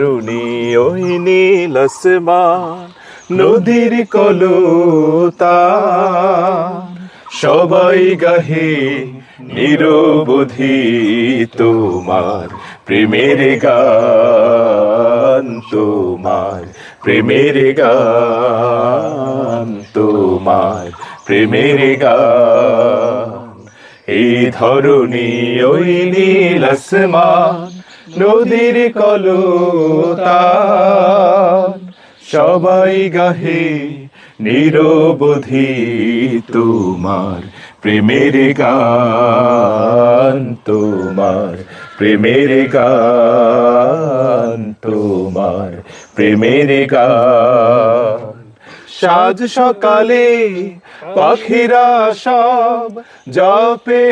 Rooney ওই নীল আসমান, নদীর কলতান, সবাই গাহে নিরবধি তোমার প্রেমের গান, তোমার প্রেমের গান, তোমার প্রেমের গান। এই ধরণী ওই নীল আসমান, নদীর কলতান, সবাই গাহে নিরবধি তোমার প্রেমের গান, তোমার প্রেমের গান, তোমার প্রেমের গান। সাজ সকালে পাখিরা সব জপে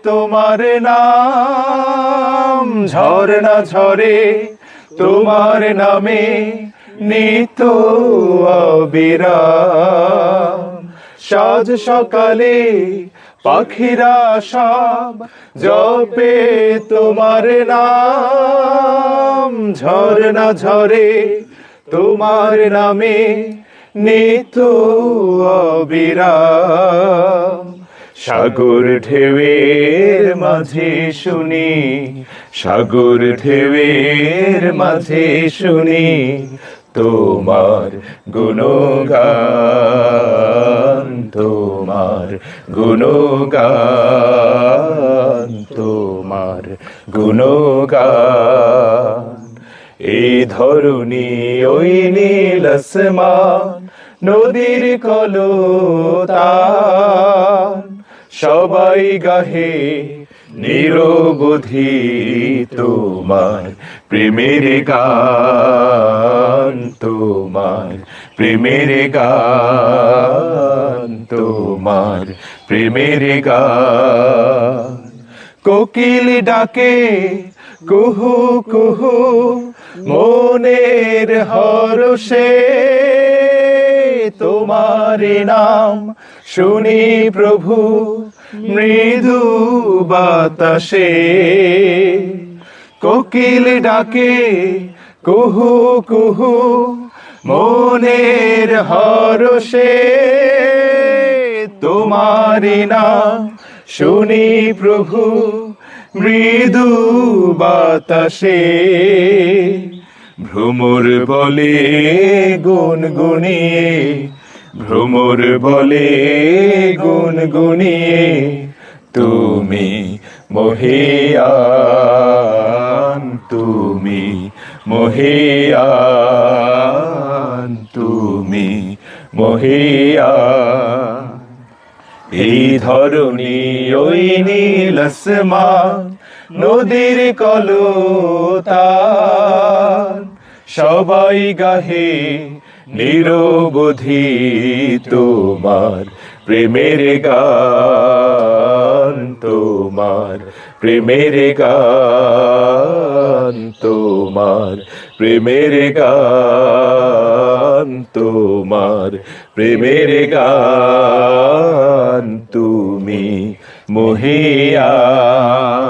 তোমার নাম, ঝরনা ঝরে তোমার নামে নিত অবিরাম। সাজ সকালে পাখিরা সব জপে তোমার নাম, ঝরনা ঝরে তোমার নামে নিত অবিরাম। সাগর ঢেউয়ের মাঝে শুনি, সাগর ঢেউয়ের মাঝে শুনি তোমার গুণগান, তোমার গুণগান, তোমার গুণগান। এই ধরণী ওই নীল আসমান, নদীর কলতান, সবাই গাহে নিরবধি তোমার প্রেমের গান, তোমার প্রেমের গান, তোমার প্রেমের গান। কোকিল ডাকে কুহু কুহু মনের হরষে, তোমার নাম শুনি প্রভু মৃদু বাতাসে। কোকিল ডাকে কুহু কুহু মনের হরষে, তোমার নাম শুনি প্রভু মৃদু বাতাসে। ভ্রমর বলে গুনগুনিয়ে, ভ্রমর বলে গুনগুনিয়ে তুমি মহিয়ান, তুমি মহিয়ান, তুমি মহিয়ান। এই ধরণী ওই নীল আসমান, নদীর কলতান, সবাই গাহে নিরবধি তোমার প্রেমের গান, তোমার প্রেমের গান, তোমার প্রেমের গান, তোমার প্রেমের গান, তুমি মহিয়ান।